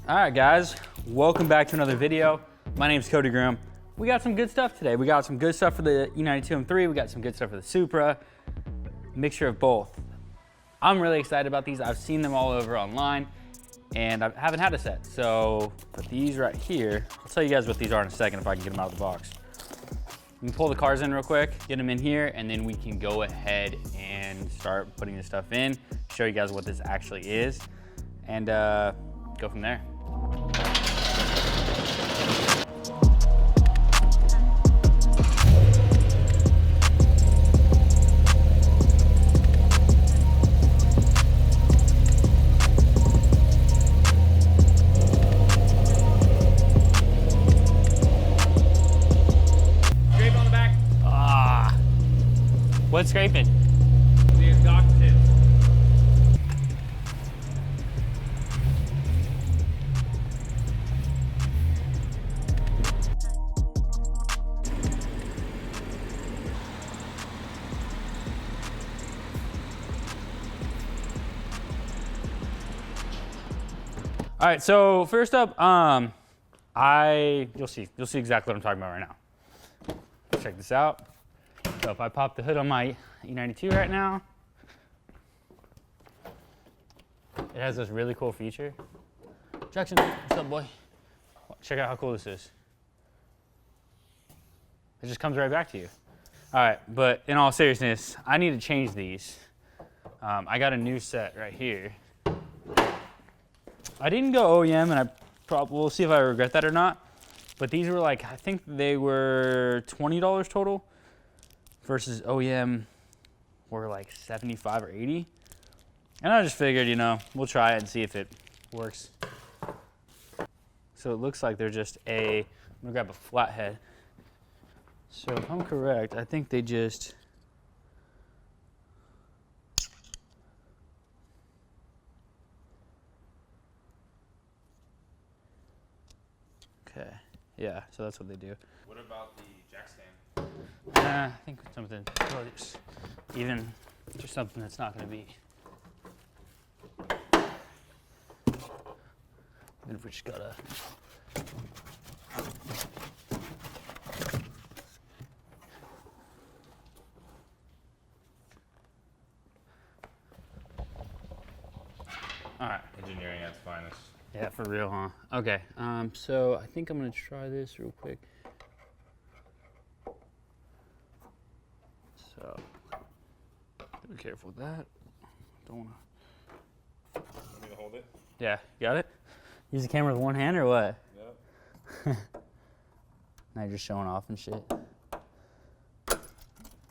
All right, guys, welcome back to another video. My name's Cody Groom. We got some good stuff today. We got some good stuff for the E92 M3. We got some good stuff for the Supra. Mixture of both. I'm really excited about these. I've seen them all over online, and I haven't had a set. So, but these right here, I'll tell you guys what these are in a second if I can get them out of the box. We can pull the cars in real quick, get them in here, and then we can go ahead and start putting this stuff in, show you guys what this actually is, and go from there. What's scraping? The exhaust tip. All right, so first up, you'll see exactly what I'm talking about right now. Check this out. So if I pop the hood on my E92 right now, it has this really cool feature. Jackson, what's up, boy? Check out how cool this is. It just comes right back to you. All right, but in all seriousness, I need to change these. I got a new set right here. I didn't go OEM, and we'll see if I regret that or not. But these were like, I think they were $20 total. Versus OEM were like 75 or 80. And I just figured, you know, we'll try it and see if it works. So it looks like they're just I'm gonna grab a flathead. So if I'm correct, I think they just, okay, yeah, so that's what they do. What about the jack stand? I think something, just something that's not going to be. Even if we just gotta. All right. Engineering at its finest. Yeah, for real, huh? Okay. So I think I'm going to try this real quick. So, be careful with that. Don't wanna. Want me to hold it? Yeah, you got it? Use the camera with one hand or what? Yep. Now you're just showing off and shit.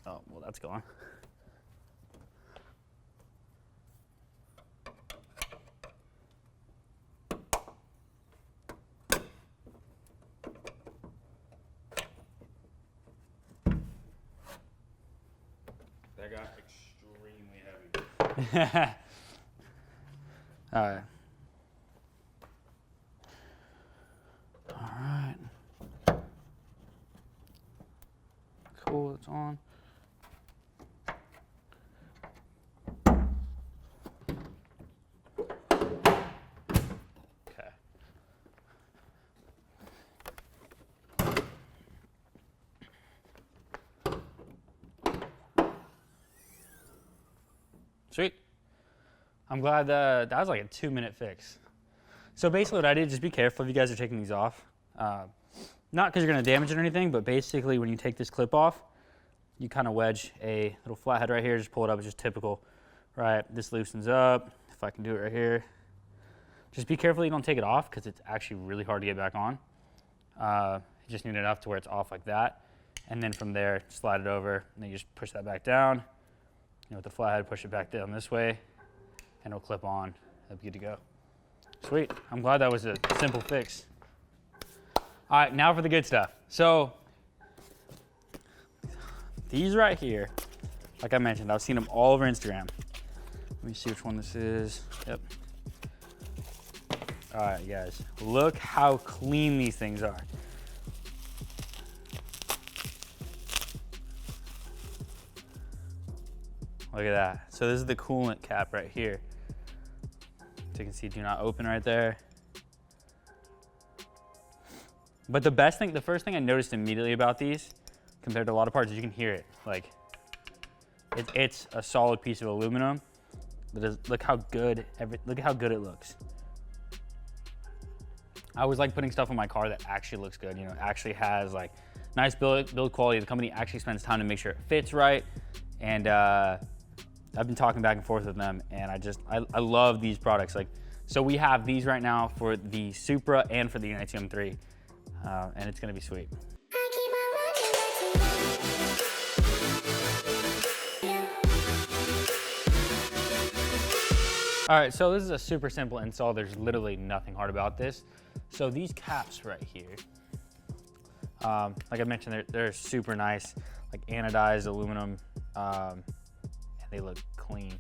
Oh, well, that's gone. That got extremely heavy. All right. All right. Cool, it's on. Okay. Sweet. I'm glad that was like a 2-minute fix. So basically what I did, just be careful if you guys are taking these off. Not because you're gonna damage it or anything, but basically when you take this clip off, you kind of wedge a little flathead right here, just pull it up, it's just typical, right? This loosens up, if I can do it right here. Just be careful you don't take it off because it's actually really hard to get back on. You just need enough to where it's off like that. And then from there, slide it over, and then you just push that back down. You know, with the flathead, push it back down this way, and it'll clip on. That'll be good to go. Sweet. I'm glad that was a simple fix. All right, now for the good stuff. So these right here, like I mentioned, I've seen them all over Instagram. Let me see which one this is. Yep. All right, guys, look how clean these things are. Look at that. So this is the coolant cap right here. So you can see do not open right there. But the first thing I noticed immediately about these, compared to a lot of parts, is you can hear it. Like, it's a solid piece of aluminum. Look how good it looks. I always like putting stuff on my car that actually looks good. You know, actually has like nice build quality. The company actually spends time to make sure it fits right. And I've been talking back and forth with them, and I love these products. Like, so we have these right now for the Supra and for the Unity M3, and it's gonna be sweet. All right, so this is a super simple install. There's literally nothing hard about this. So these caps right here, like I mentioned, they're super nice, like anodized aluminum, and they look clean.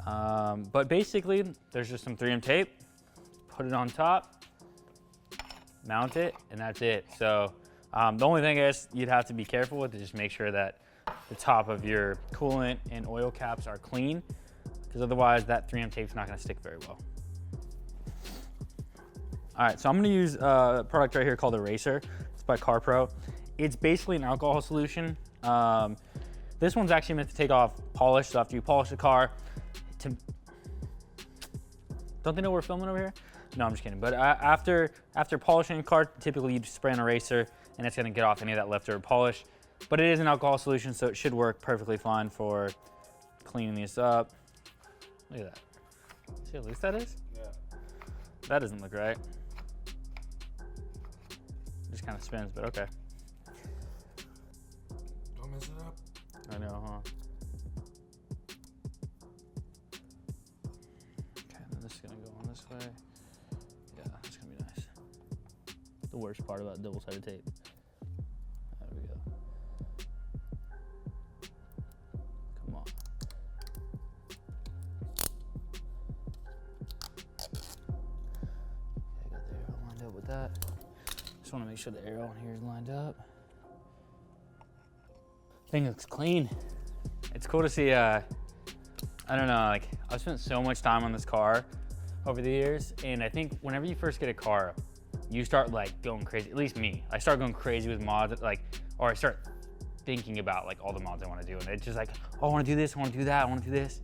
But basically, there's just some 3M tape, put it on top, mount it, and that's it. So the only thing I guess you'd have to be careful with is just make sure that the top of your coolant and oil caps are clean, because otherwise that 3M tape's not gonna stick very well. All right, so I'm gonna use a product right here called Eraser. It's by CarPro. It's basically an alcohol solution. This one's actually meant to take off polish, so after you polish the car, don't they know we're filming over here? No, I'm just kidding. But after polishing a car, typically you spray an eraser and it's gonna get off any of that leftover polish. But it is an alcohol solution, so it should work perfectly fine for cleaning these up. Look at that. See how loose that is? Yeah. That doesn't look right. Just kind of spins, but okay. Don't mess it up. I know, huh? Okay, then this is gonna go on this way. Yeah, that's gonna be nice. The worst part about double-sided tape. There we go. Come on. Okay, I got the arrow lined up with that. Just wanna make sure the arrow on here is lined up. Thing looks clean. It's cool to see, I don't know, like I've spent so much time on this car over the years, and I think whenever you first get a car, you start like going crazy, at least me. I start going crazy with mods, like, or I start thinking about like all the mods I wanna do, and it's just like, oh, I wanna do this, I wanna do that, I wanna do this.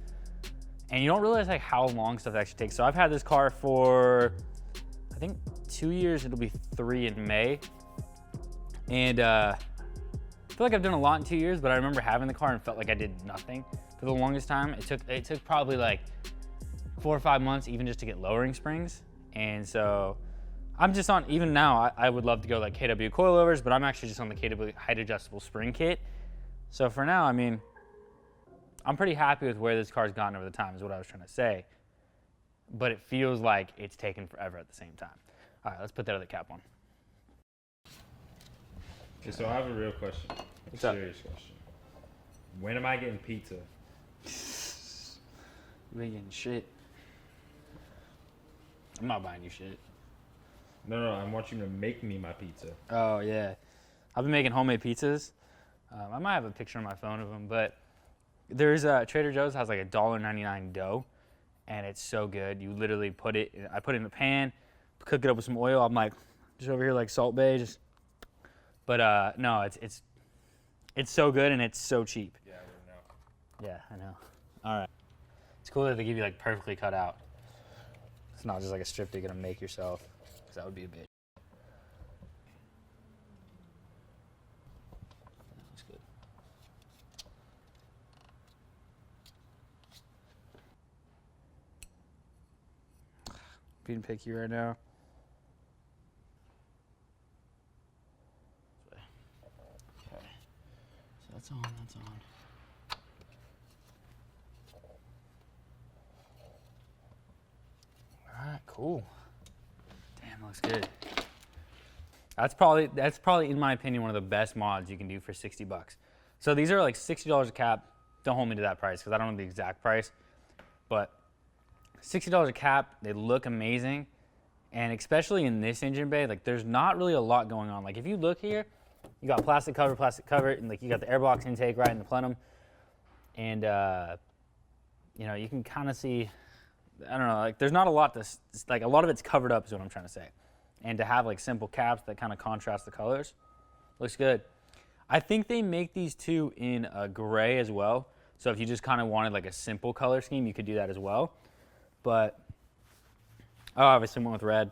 And you don't realize like how long stuff actually takes. So I've had this car for, I think 2 years, it'll be 3 in May. And I feel like I've done a lot in 2 years, but I remember having the car and felt like I did nothing for the longest time. It took probably like 4 or 5 months even just to get lowering springs. And so I'm just on, even now, I would love to go like KW coilovers, but I'm actually just on the KW height adjustable spring kit. So for now, I mean, I'm pretty happy with where this car's gotten over the time is what I was trying to say. But it feels like it's taken forever at the same time. All right, let's put that other cap on. Okay, so I have a real question. What's up? Serious question. When am I getting pizza? You ain't getting shit. I'm not buying you shit. No, I want you to make me my pizza. Oh, yeah. I've been making homemade pizzas. I might have a picture on my phone of them, but there's Trader Joe's has like a $1.99 dough, and it's so good. You literally I put it in the pan, cook it up with some oil. I'm like, just over here like Salt Bay, just. But no, it's so good and it's so cheap. Yeah, I Yeah, I know. All right. It's cool that they give you like perfectly cut out. It's not just like a strip you're gonna make yourself, because that would be a bitch. That looks good. Being picky right now. Okay. So that's on, that's on. All right, cool. Damn, looks good. That's probably in my opinion one of the best mods you can do for 60 bucks. So these are like $60 a cap. Don't hold me to that price because I don't know the exact price, but $60 a cap. They look amazing, and especially in this engine bay, like there's not really a lot going on. Like if you look here, you got plastic cover, and like you got the airbox intake right in the plenum, and you know, you can kind of see. I don't know, like there's not a lot like a lot of it's covered up is what I'm trying to say. and to have like simple caps that kind of contrast the colors, looks good. I think they make these two in a gray as well. So if you just kind of wanted like a simple color scheme, you could do that as well. But I obviously went with red.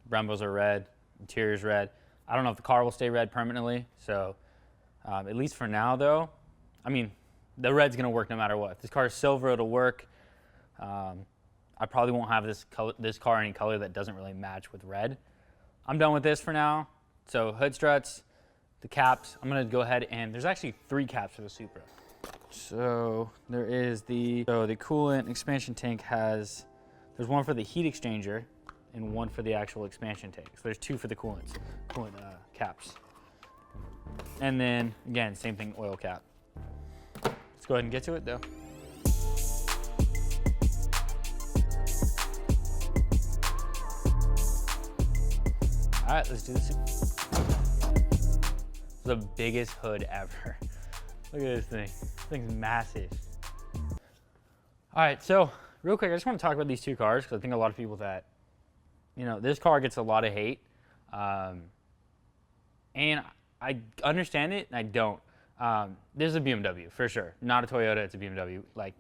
Brembos are red, interior's red. I don't know if the car will stay red permanently. So at least for now though, I mean, the red's gonna work no matter what. If this car is silver, it'll work. I probably won't have this car any color that doesn't really match with red. I'm done with this for now. So hood struts, the caps, I'm gonna go ahead and there's actually 3 caps for the Supra. So there is the coolant expansion tank there's one for the heat exchanger and one for the actual expansion tank. So there's 2 for the coolant caps. And then again, same thing, oil cap. Let's go ahead and get to it though. All right, let's do this. This is the biggest hood ever. Look at this thing. This thing's massive. All right, so real quick, I just want to talk about these 2 cars because I think a lot of people that, you know, this car gets a lot of hate. And I understand it and I don't. This is a BMW for sure. Not a Toyota, it's a BMW. Like,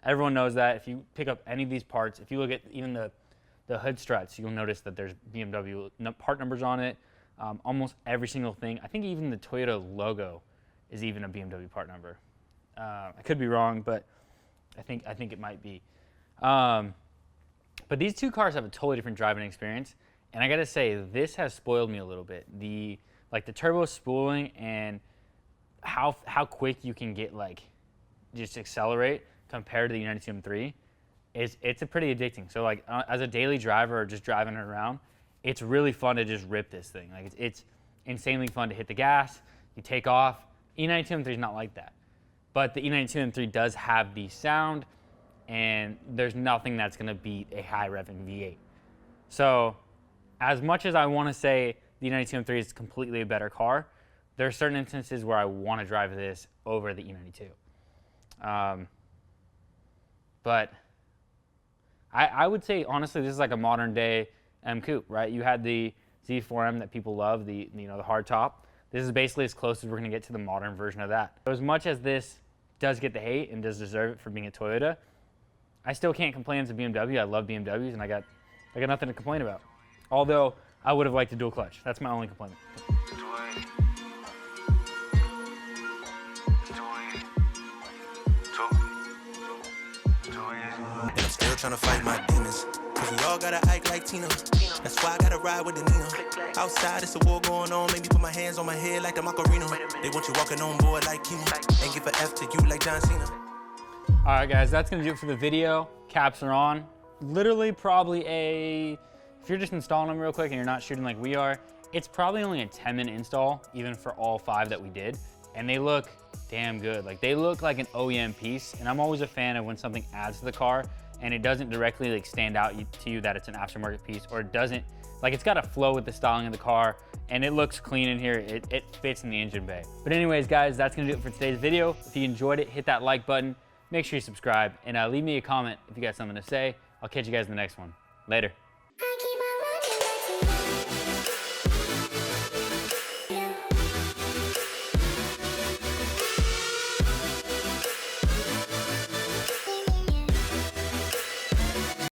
everyone knows that. If you pick up any of these parts, if you look at even the hood struts, you'll notice that there's BMW part numbers on it. Almost every single thing. I think even the Toyota logo is even a BMW part number. I could be wrong, but I think it might be. But these 2 cars have a totally different driving experience, and I gotta say, this has spoiled me a little bit. The turbo spooling and how quick you can get just accelerate compared to the United CM3 it's a pretty addicting. So like as a daily driver or just driving it around, it's really fun to just rip this thing. Like it's insanely fun to hit the gas, you take off. E92 M3 is not like that. But the E92 M3 does have the sound, and there's nothing that's gonna beat a high revving V8. So as much as I wanna say the E92 M3 is completely a better car, there are certain instances where I wanna drive this over the E92. But I would say, honestly, this is like a modern day M Coupe, right? You had the Z4M that people love, the hard top. This is basically as close as we're gonna get to the modern version of that. So as much as this does get the hate and does deserve it for being a Toyota, I still can't complain as a BMW. I love BMWs and I got nothing to complain about. Although I would have liked a dual clutch. That's my only complaint. Trying to fight my demons, cause we all gotta act like Tina. That's why I gotta ride with the Nina. Outside it's a war going on, maybe put my hands on my head like the Macarena. They want you walking on board like Kima, and give an F to you like John Cena. All right guys, that's gonna do it for the video. Caps are on. Literally probably if you're just installing them real quick and you're not shooting like we are, it's probably only a 10-minute install, even for all 5 that we did. And they look damn good. Like they look like an OEM piece, and I'm always a fan of when something adds to the car and it doesn't directly stand out to you that it's an aftermarket piece, or it doesn't, it's got to flow with the styling of the car, and it looks clean in here. It fits in the engine bay. But anyways, guys, that's gonna do it for today's video. If you enjoyed it, hit that like button, make sure you subscribe, and leave me a comment if you got something to say. I'll catch you guys in the next one. Later.